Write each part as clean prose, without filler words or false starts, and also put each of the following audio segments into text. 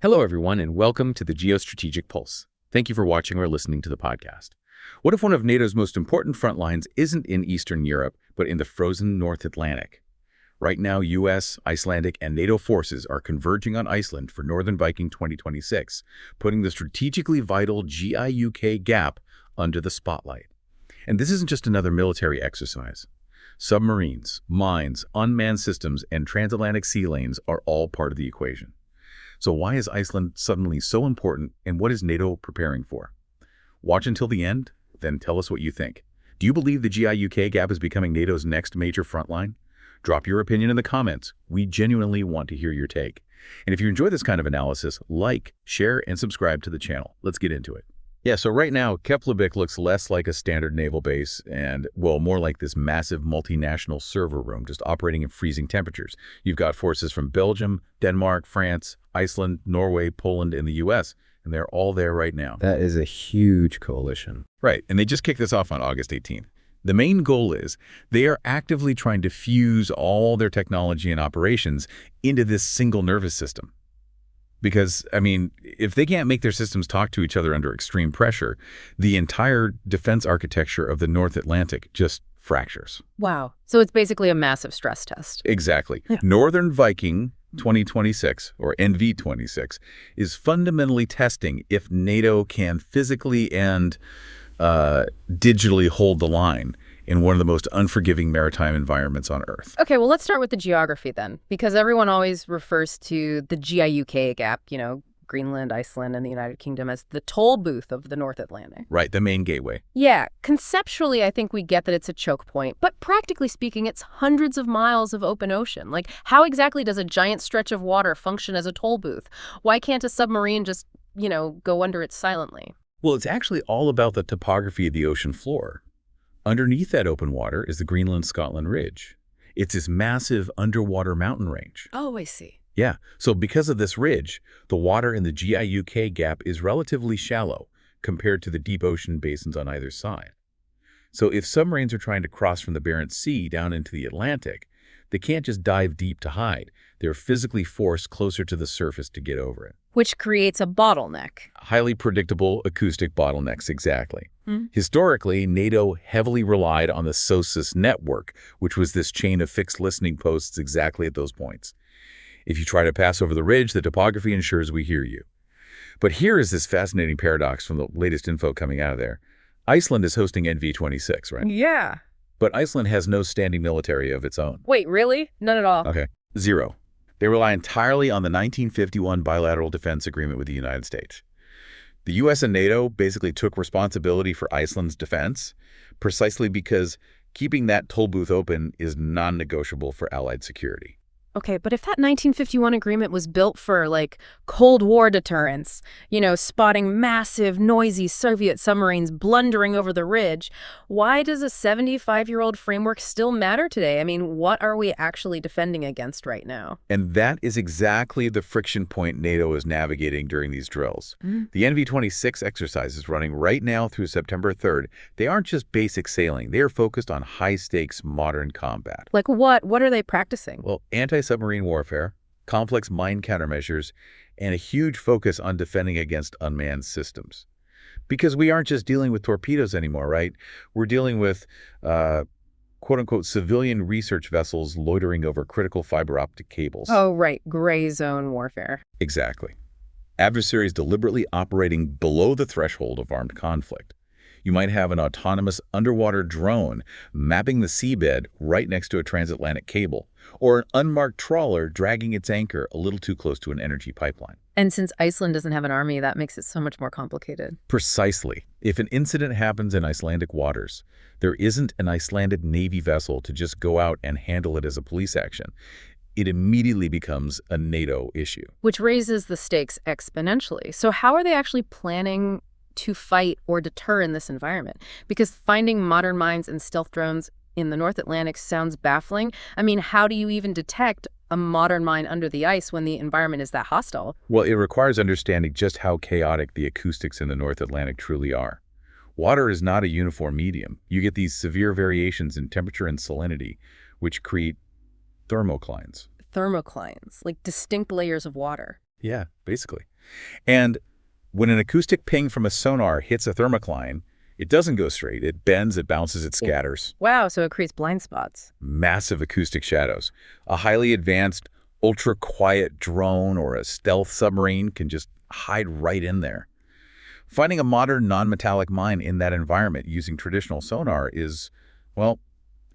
Hello, everyone, and welcome to the Geostrategic Pulse. Thank you for watching or listening to the podcast. What if one of NATO's most important front lines isn't in Eastern Europe, but in the frozen North Atlantic? Right now, U.S., Icelandic, and NATO forces are converging on Iceland for Northern Viking 2026, putting the strategically vital GIUK gap under the spotlight. And this isn't just another military exercise. Submarines, mines, unmanned systems, and transatlantic sea lanes are all part of the equation. So why is Iceland suddenly so important, and what is NATO preparing for? Watch until the end, then tell us what you think. Do you believe the GIUK gap is becoming NATO's next major frontline? Drop your opinion in the comments. We genuinely want to hear your take. And if you enjoy this kind of analysis, like, share, and subscribe to the channel. Let's get into it. Yeah, so right now, Keflavik looks less like a standard naval base and, well, more like this massive multinational server room just operating in freezing temperatures. You've got forces from Belgium, Denmark, France, Iceland, Norway, Poland, and the U.S., and they're all there right now. That is a huge coalition. Right, and they just kicked this off on August 18th. The main goal is they are actively trying to fuse all their technology and operations into this single nervous system. Because, I mean, if they can't make their systems talk to each other under extreme pressure, the entire defense architecture of the North Atlantic just fractures. Wow. So it's basically a massive stress test. Exactly. Yeah. Northern Viking 2026, or NV26, is fundamentally testing if NATO can physically and digitally hold the line in one of the most unforgiving maritime environments on Earth. Okay, well, let's start with the geography then, because everyone always refers to the GIUK gap, Greenland, Iceland, and the United Kingdom as the toll booth of the North Atlantic. Right, the main gateway. Yeah, conceptually, I think we get that it's a choke point, but practically speaking, it's hundreds of miles of open ocean. Like, how exactly does a giant stretch of water function as a toll booth? Why can't a submarine just, go under it silently? Well, it's actually all about the topography of the ocean floor. Underneath that open water is the Greenland-Scotland Ridge. It's this massive underwater mountain range. Oh, I see. Yeah, so because of this ridge, the water in the GIUK gap is relatively shallow compared to the deep ocean basins on either side. So if submarines are trying to cross from the Barents Sea down into the Atlantic, they can't just dive deep to hide. They're physically forced closer to the surface to get over it. Which creates a bottleneck. Highly predictable acoustic bottlenecks, exactly. Hmm. Historically, NATO heavily relied on the SOSUS network, which was this chain of fixed listening posts exactly at those points. If you try to pass over the ridge, the topography ensures we hear you. But here is this fascinating paradox from the latest info coming out of there. Iceland is hosting NV26, right? Yeah. But Iceland has no standing military of its own. Wait, really? None at all? Okay. Zero. They rely entirely on the 1951 bilateral defense agreement with the United States. The U.S. and NATO basically took responsibility for Iceland's defense precisely because keeping that toll booth open is non-negotiable for Allied security. Okay, but if that 1951 agreement was built for, Cold War deterrence, spotting massive, noisy Soviet submarines blundering over the ridge, why does a 75-year-old framework still matter today? I mean, what are we actually defending against right now? And that is exactly the friction point NATO is navigating during these drills. The NV26 exercise is running right now through September 3rd. They aren't just basic sailing. They are focused on high-stakes modern combat. Like what? What are they practicing? Well, anti-submarine warfare, complex mine countermeasures, and a huge focus on defending against unmanned systems. Because we aren't just dealing with torpedoes anymore, right? We're dealing with, quote-unquote, civilian research vessels loitering over critical fiber optic cables. Oh, right. Gray zone warfare. Exactly. Adversaries deliberately operating below the threshold of armed conflict. You might have an autonomous underwater drone mapping the seabed right next to a transatlantic cable, or an unmarked trawler dragging its anchor a little too close to an energy pipeline. And since Iceland doesn't have an army, that makes it so much more complicated. Precisely. If an incident happens in Icelandic waters, there isn't an Icelandic Navy vessel to just go out and handle it as a police action. It immediately becomes a NATO issue. Which raises the stakes exponentially. So how are they actually planning to fight or deter in this environment? Because finding modern mines and stealth drones in the North Atlantic sounds baffling. I mean, how do you even detect a modern mine under the ice when the environment is that hostile? Well, it requires understanding just how chaotic the acoustics in the North Atlantic truly are. Water is not a uniform medium. You get these severe variations in temperature and salinity, which create thermoclines. Thermoclines, like distinct layers of water. Yeah, basically. And when an acoustic ping from a sonar hits a thermocline, it doesn't go straight. It bends, it bounces, it scatters. Wow, so it creates blind spots. Massive acoustic shadows. A highly advanced, ultra-quiet drone or a stealth submarine can just hide right in there. Finding a modern non-metallic mine in that environment using traditional sonar is, well,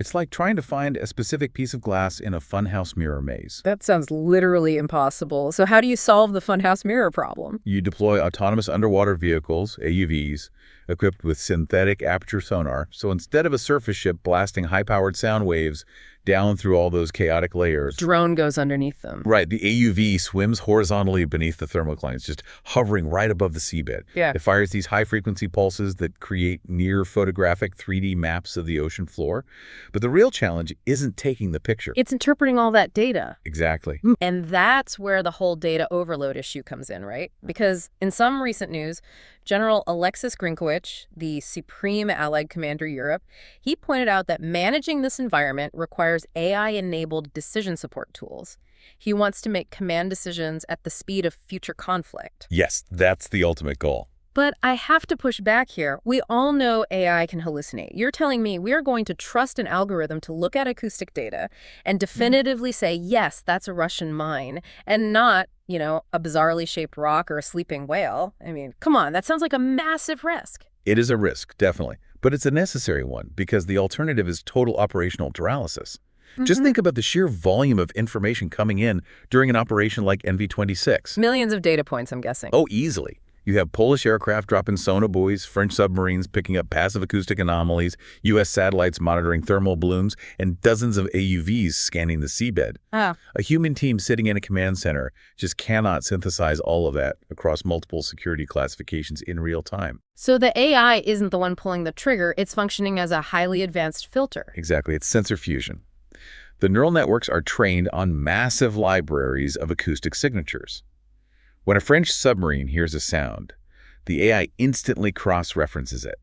it's like trying to find a specific piece of glass in a funhouse mirror maze. That sounds literally impossible. So how do you solve the funhouse mirror problem? You deploy autonomous underwater vehicles, AUVs, equipped with synthetic aperture sonar. So instead of a surface ship blasting high-powered sound waves down through all those chaotic layers, Drone goes underneath them. right, the AUV swims horizontally beneath the thermoclines, just hovering right above the seabed. Yeah. It fires these high-frequency pulses that create near-photographic 3D maps of the ocean floor. But the real challenge isn't taking the picture. It's interpreting all that data. Exactly. And that's where the whole data overload issue comes in, right? Because in some recent news, General Alexis Grinkowicz, the Supreme Allied Commander Europe, he pointed out that managing this environment requires AI-enabled decision support tools. He wants to make command decisions at the speed of future conflict. Yes, that's the ultimate goal. But I have to push back here. We all know AI can hallucinate. You're telling me we are going to trust an algorithm to look at acoustic data and definitively say, yes, that's a Russian mine, and not, a bizarrely shaped rock or a sleeping whale. I mean, come on, that sounds like a massive risk. It is a risk, definitely. But it's a necessary one because the alternative is total operational paralysis. Just think about the sheer volume of information coming in during an operation like NV-26. Millions of data points, I'm guessing. Oh, easily. You have Polish aircraft dropping sonar buoys, French submarines picking up passive acoustic anomalies, U.S. satellites monitoring thermal balloons, and dozens of AUVs scanning the seabed. Ah. A human team sitting in a command center just cannot synthesize all of that across multiple security classifications in real time. So the AI isn't the one pulling the trigger, it's functioning as a highly advanced filter. Exactly, it's sensor fusion. The neural networks are trained on massive libraries of acoustic signatures. When a French submarine hears a sound, the AI instantly cross-references it.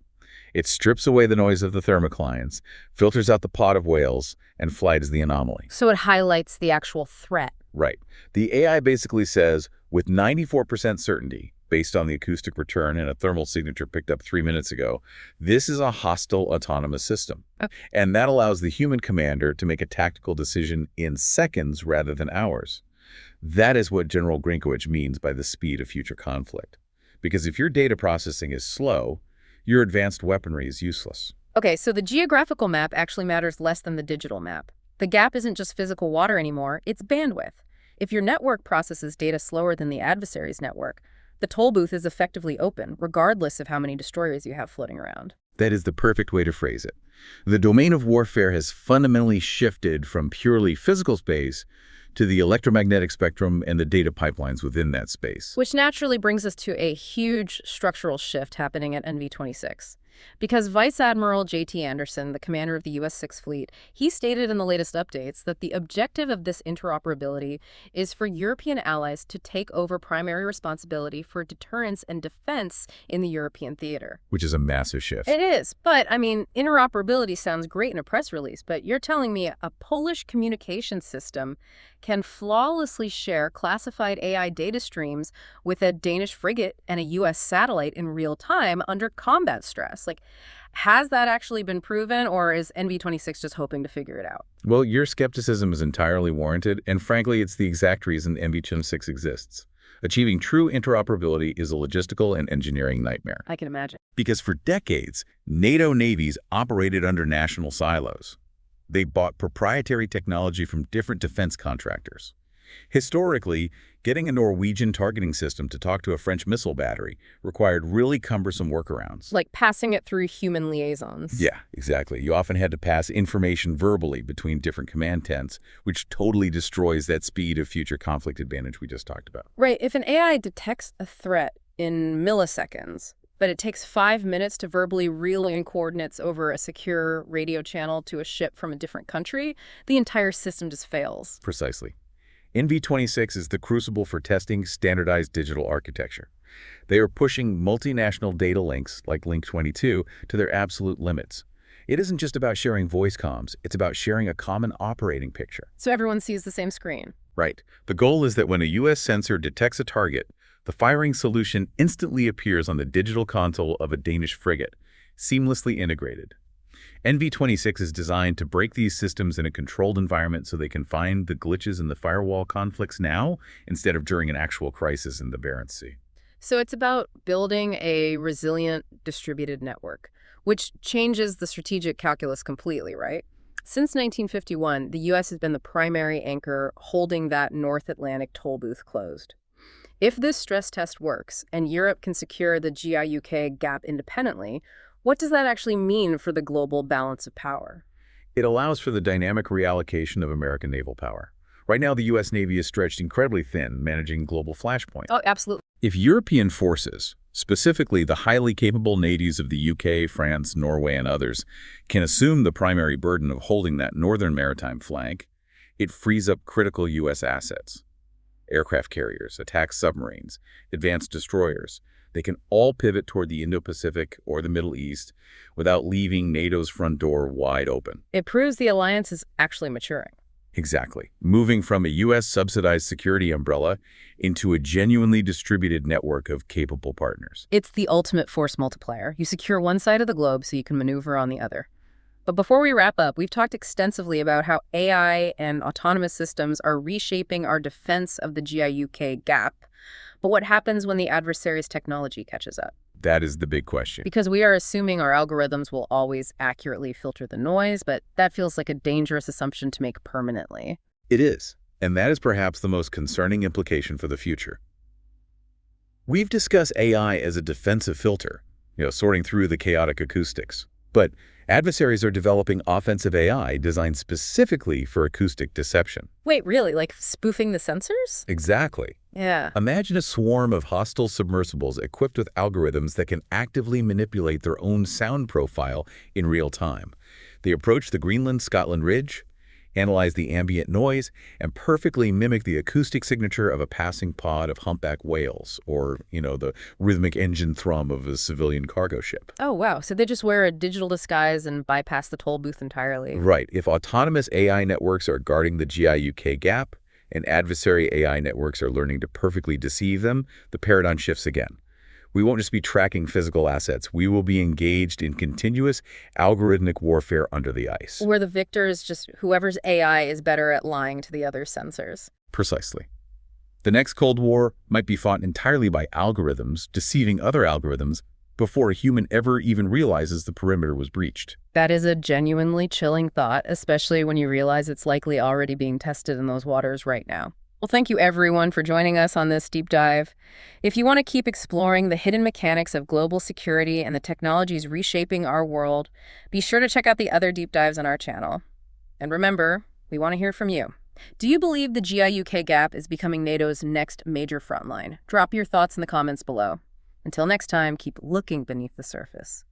It strips away the noise of the thermoclines, filters out the pod of whales, and flags the anomaly. So it highlights the actual threat. Right. The AI basically says, with 94% certainty, based on the acoustic return and a thermal signature picked up 3 minutes ago, this is a hostile autonomous system. Okay. And that allows the human commander to make a tactical decision in seconds rather than hours. That is what General Grinkowicz means by the speed of future conflict. Because if your data processing is slow, your advanced weaponry is useless. Okay, so the geographical map actually matters less than the digital map. The gap isn't just physical water anymore, it's bandwidth. If your network processes data slower than the adversary's network, the toll booth is effectively open, regardless of how many destroyers you have floating around. That is the perfect way to phrase it. The domain of warfare has fundamentally shifted from purely physical space to the electromagnetic spectrum and the data pipelines within that space. Which naturally brings us to a huge structural shift happening at NV-26. Because Vice Admiral J.T. Anderson, the commander of the U.S. Sixth Fleet, he stated in the latest updates that the objective of this interoperability is for European allies to take over primary responsibility for deterrence and defense in the European theater. Which is a massive shift. It is, but I mean, interoperability sounds great in a press release, but you're telling me a Polish communication system can flawlessly share classified AI data streams with a Danish frigate and a U.S. satellite in real time under combat stress. Like, has that actually been proven, or is NV-26 just hoping to figure it out? Well, your skepticism is entirely warranted, and frankly, it's the exact reason NV-26 exists. Achieving true interoperability is a logistical and engineering nightmare. I can imagine. Because for decades, NATO navies operated under national silos. They bought proprietary technology from different defense contractors. Historically, getting a Norwegian targeting system to talk to a French missile battery required really cumbersome workarounds. Like passing it through human liaisons. Yeah, exactly. You often had to pass information verbally between different command tents, which totally destroys that speed of future conflict advantage we just talked about. Right. If an AI detects a threat in milliseconds, but it takes 5 minutes to verbally reel in coordinates over a secure radio channel to a ship from a different country, the entire system just fails. Precisely. NV-26 is the crucible for testing standardized digital architecture. They are pushing multinational data links, like Link 22, to their absolute limits. It isn't just about sharing voice comms, it's about sharing a common operating picture. So everyone sees the same screen. Right. The goal is that when a U.S. sensor detects a target, The firing solution instantly appears on the digital console of a Danish frigate, seamlessly integrated. NV-26 is designed to break these systems in a controlled environment so they can find the glitches in the firewall conflicts now instead of during an actual crisis in the Barents Sea. So it's about building a resilient distributed network, which changes the strategic calculus completely, right? Since 1951, the U.S. has been the primary anchor holding that North Atlantic toll booth closed. If this stress test works and Europe can secure the GIUK gap independently, what does that actually mean for the global balance of power? It allows for the dynamic reallocation of American naval power. Right now, the U.S. Navy is stretched incredibly thin, managing global flashpoints. Oh, absolutely. If European forces, specifically the highly capable navies of the UK, France, Norway, and others, can assume the primary burden of holding that northern maritime flank, it frees up critical U.S. assets. Aircraft carriers, attack submarines, advanced destroyers. They can all pivot toward the Indo-Pacific or the Middle East without leaving NATO's front door wide open. It proves the alliance is actually maturing. Exactly. Moving from a U.S.-subsidized security umbrella into a genuinely distributed network of capable partners. It's the ultimate force multiplier. You secure one side of the globe so you can maneuver on the other. But before we wrap up, we've talked extensively about how AI and autonomous systems are reshaping our defense of the GIUK gap. But what happens when the adversary's technology catches up? That is the big question. Because we are assuming our algorithms will always accurately filter the noise, but that feels like a dangerous assumption to make permanently. It is, and that is perhaps the most concerning implication for the future. We've discussed AI as a defensive filter, sorting through the chaotic acoustics. But adversaries are developing offensive AI designed specifically for acoustic deception. Wait, really? Like spoofing the sensors? Exactly. Yeah. Imagine a swarm of hostile submersibles equipped with algorithms that can actively manipulate their own sound profile in real time. They approach the Greenland-Scotland ridge, analyze the ambient noise, and perfectly mimic the acoustic signature of a passing pod of humpback whales or, the rhythmic engine thrum of a civilian cargo ship. Oh, wow. So they just wear a digital disguise and bypass the toll booth entirely. Right. If autonomous AI networks are guarding the GIUK gap and adversary AI networks are learning to perfectly deceive them, the paradigm shifts again. We won't just be tracking physical assets. We will be engaged in continuous algorithmic warfare under the ice. Where the victor is just whoever's AI is better at lying to the other sensors. Precisely. The next Cold War might be fought entirely by algorithms deceiving other algorithms before a human ever even realizes the perimeter was breached. That is a genuinely chilling thought, especially when you realize it's likely already being tested in those waters right now. Well, thank you everyone for joining us on this deep dive. If you want to keep exploring the hidden mechanics of global security and the technologies reshaping our world, be sure to check out the other deep dives on our channel. And remember, we want to hear from you. Do you believe the GIUK gap is becoming NATO's next major frontline? Drop your thoughts in the comments below. Until next time, keep looking beneath the surface.